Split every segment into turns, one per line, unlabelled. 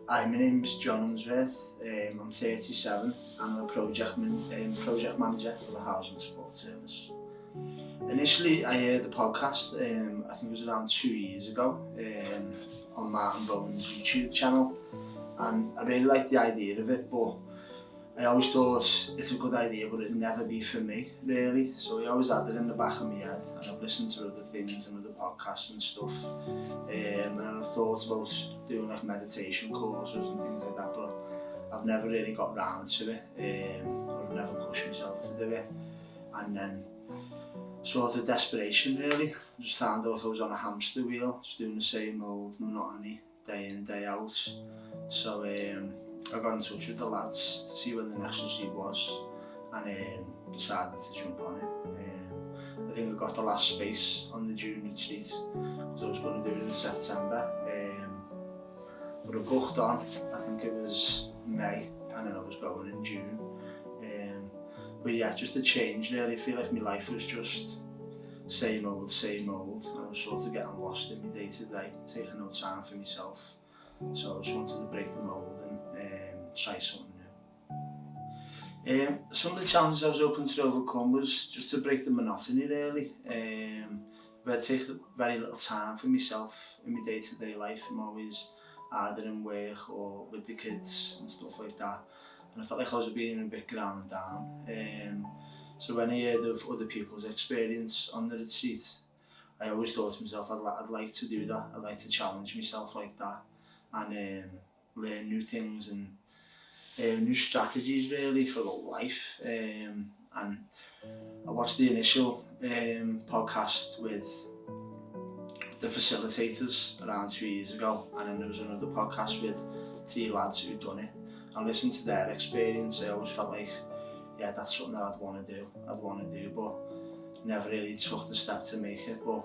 Hi, my name's Unsworth. I'm 37 and I'm a project manager for the Housing Support Service. Initially, I heard the podcast, I think it was around 2 years ago, on Martin Bowen's YouTube channel, and I really liked the idea of it, but I always thought it's a good idea, but it'd never be for me, really. So I always had it in the back of my head, and I've listened to other things and other podcasts and stuff, and I've thought about doing like meditation courses and things like that, but I've never really got round to it, or I've never pushed myself to do it. And then, sort of desperation really, I just found like I was on a hamster wheel, just doing the same old monotony, day in, day out. So I got in touch with the lads to see when the next retreat was, and decided to jump on it. I think I got the last space on the June retreat because I was going to do it in September, but I booked on, I think it was May, and then I was going in June. But yeah, just a change really. I feel like my life was just same old, and I was sort of getting lost in my day to day, taking no time for myself. So I just wanted to break the mould and try something new. Some of the challenges I was hoping to overcome was just to break the monotony really. But I take very little time for myself in my day-to-day life. I'm always either in work or with the kids and stuff like that. And I felt like I was being a bit ground down. So when I heard of other people's experience on the retreat, I always thought to myself, I'd like to do that. I'd like to challenge myself like that, and learn new things and new strategies really for life. And I watched the initial podcast with the facilitators around 2 years ago, and then there was another podcast with 3 lads who'd done it. I listened to their experience. I always felt like, yeah, that's something that I'd want to do, but never really took the step to make it. But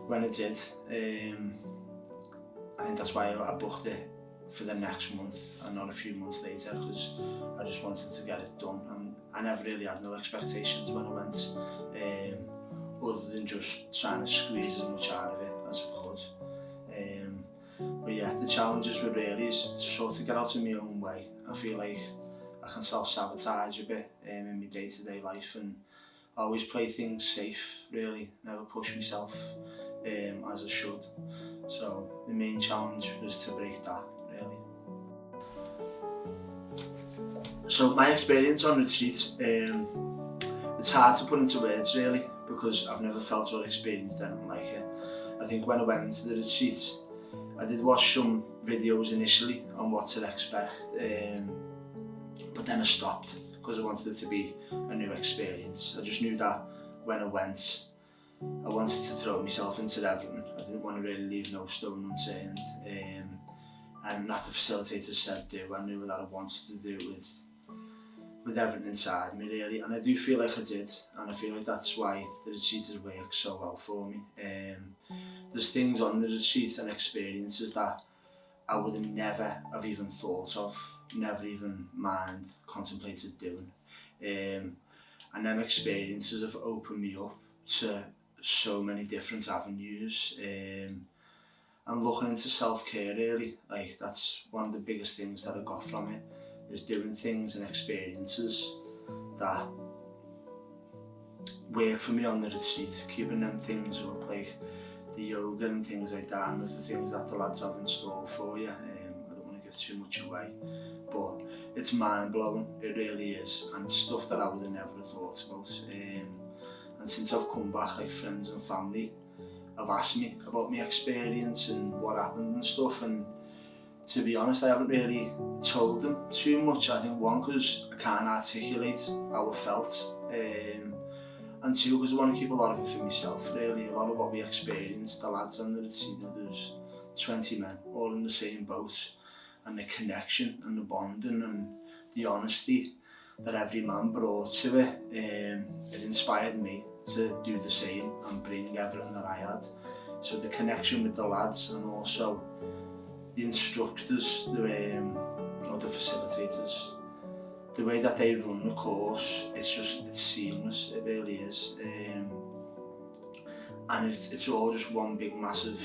when I did, I think that's why I booked it for the next month and not a few months later, because I just wanted to get it done, and I never really had no expectations when I went, other than just trying to squeeze as much out of it as I could. But yeah, the challenges were really is to sort of get out of my own way. I feel like I can self-sabotage a bit in my day-to-day life, and always play things safe really, never push myself as I should. So the main challenge was to break that really. So my experience on retreat, it's hard to put into words really, because I've never felt or experienced anything like it. I think when I went into the retreat, I did watch some videos initially on what to expect, but then I stopped because I wanted it to be a new experience. I just knew that when I went, I wanted to throw myself into everything. I didn't want to really leave no stone unturned, and that the facilitators said do, I knew that I wanted to do it with everything inside me really, and I do feel like I did, and I feel like that's why the retreat has worked so well for me. There's things on the retreat and experiences that I would have never have even thought of, never even contemplated doing. And them experiences have opened me up to so many different avenues, and looking into self-care really, like that's one of the biggest things that I got from it, is doing things and experiences that work for me on the retreat, keeping them things up, like the yoga and things like that, and the things that the lads have in store for you. I don't want to give too much away, but it's mind-blowing, it really is, and it's stuff that I would have never thought about. And since I've come back, like friends and family have asked me about my experience and what happened and stuff, and to be honest, I haven't really told them too much. I think one, because I can't articulate how I felt, and two, because I want to keep a lot of it for myself really. A lot of what we experienced, the lads on the retreat, there's 20 men all in the same boat, and the connection and the bonding and the honesty that every man brought to it, it inspired me to do the same and bring everything that I had. So the connection with the lads, and also the instructors, the facilitators, the way that they run the course, it's seamless, it really is. And it's all just one big massive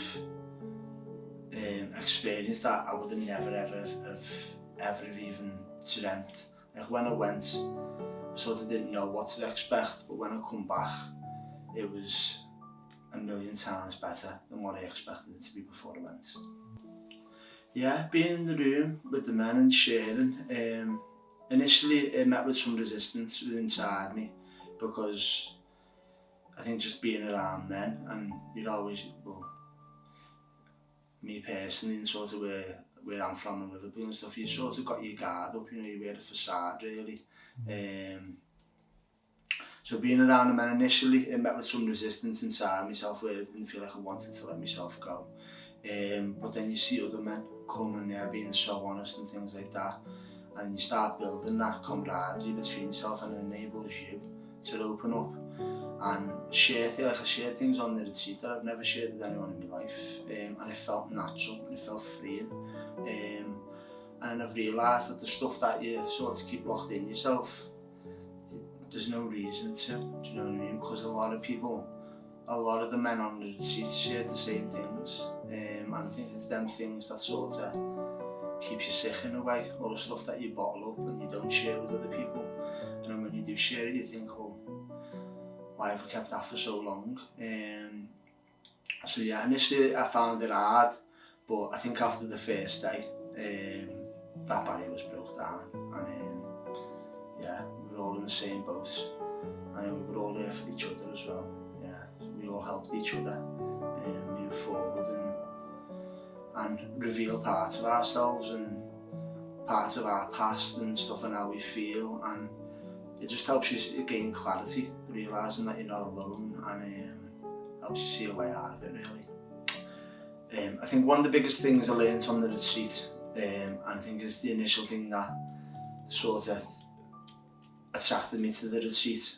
experience that I would have never ever even dreamt. Like when I went, I sort of didn't know what to expect, but when I come back, it was a million times better than what I expected it to be before I went. Yeah, being in the room with the men and sharing, initially it met with some resistance inside me, because I think just being around men, and you'd always, well, me personally, and sort of where I'm from in Liverpool and stuff, you sort of got your guard up, you wear a facade really. So being around the men initially, it met with some resistance inside myself, where I didn't feel like I wanted to let myself go. But then you see other men coming there being so honest and things like that, and you start building that camaraderie between yourself, and it enables you to open up and share things on the retreat that I've never shared with anyone in my life, and it felt natural and it felt freeing. And I've realised that the stuff that you sort of keep locked in yourself, there's no reason to, do you know what I mean? Because a lot of the men on the retreat shared the same things, and I think it's them things that sort of keep you sick in a way, or the stuff that you bottle up and you don't share with other people, and then when you do share it, you think, oh, why have I kept that for so long? So yeah, initially I found it hard, but I think after the first day, that barrier was broke down, and yeah, we were all in the same boat, and we were all there for each other as well. Yeah, we all helped each other move forward and reveal parts of ourselves and parts of our past and stuff, and how we feel, and it just helps you gain clarity, realising that you're not alone, and helps you see a way out of it really. I think one of the biggest things I learned on the retreat, and I think is the initial thing that sort of attracted me to the retreat,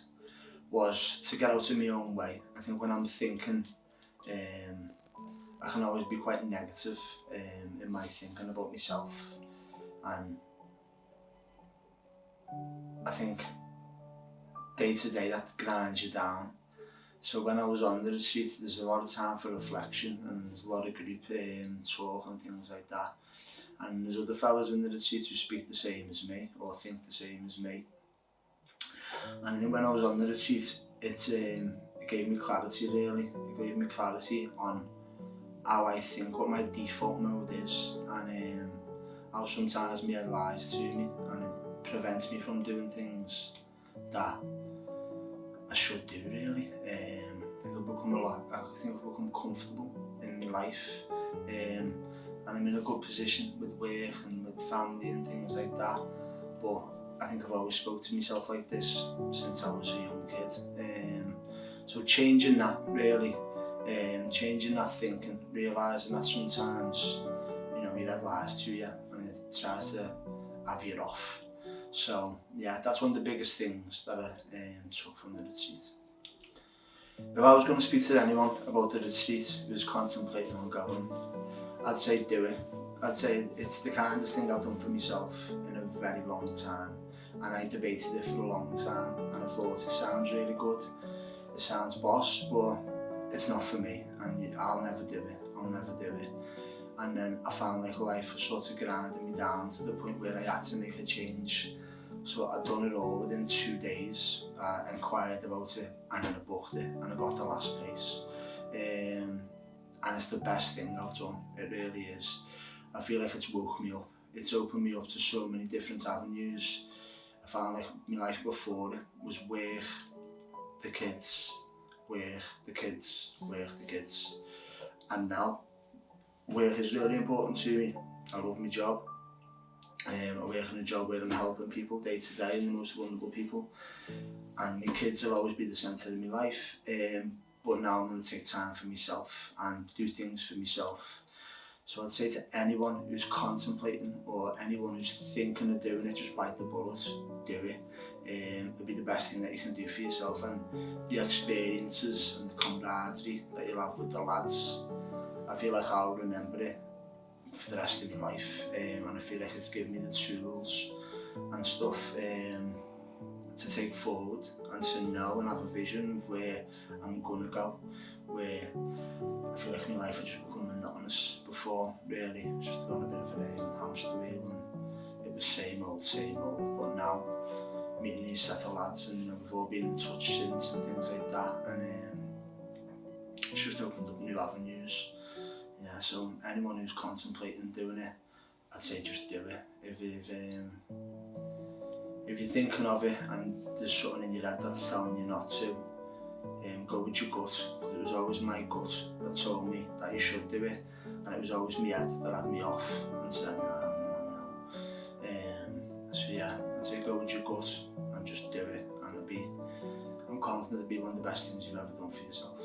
was to get out of my own way. I think when I'm thinking, I can always be quite negative in my thinking about myself, and I think day to day that grinds you down. So when I was on the retreat, there's a lot of time for reflection, and there's a lot of group talk and things like that, and there's other fellas in the retreat who speak the same as me or think the same as me. And then when I was on the retreat, it gave me clarity really. It gave me clarity on how I think, what my default mode is, and how sometimes my head lies to me, and it prevents me from doing things that I should do really. I think I've become comfortable in my life, and I'm in a good position with work and with family and things like that, but I think I've always spoke to myself like this since I was a young kid. So changing that really, changing that thinking, realising that sometimes, your head lies to you and it tries to have you off. So yeah, that's one of the biggest things that I took from the retreat. If I was going to speak to anyone about the retreat who's contemplating on going, I'd say do it. I'd say it's the kindest thing I've done for myself in a very long time, and I debated it for a long time, and I thought it sounds really good, it sounds boss, but it's not for me, and I'll never do it. And then I found like life was sort of grinding me down to the point where I had to make a change. So I'd done it all within 2 days. I inquired about it, and then I booked it, and I got the last place. And it's the best thing I've done, it really is. I feel like it's woke me up. It's opened me up to so many different avenues. I found like my life before it was work, the kids, work, the kids, work, the kids. And now, work is really important to me. I love my job. I work in a job where I'm helping people day to day, and the most vulnerable people. And my kids will always be the centre of my life. But now I'm going to take time for myself and do things for myself. So I'd say to anyone who's contemplating, or anyone who's thinking of doing it, just bite the bullet, do it. It'll be the best thing that you can do for yourself, and the experiences and the camaraderie that you'll have with the lads, I feel like I'll remember it for the rest of my life, and I feel like it's given me the tools and stuff to take forward, and to know and have a vision of where I'm gonna go, where I feel like my life had just become monotonous before. before, really. It was just on a bit of a hamster wheel, and it was same old, but now, meeting these set of lads, and we've all been in touch since and things like that, and it's just opened up new avenues. Yeah, so anyone who's contemplating doing it, I'd say just do it. If you're thinking of it and there's something in your head that's telling you not to, go with your gut. It was always my gut that told me that you should do it, and it was always my head that had me off and said no. So yeah, I'd say go with your gut and just do it, and I'm confident it'll be one of the best things you've ever done for yourself.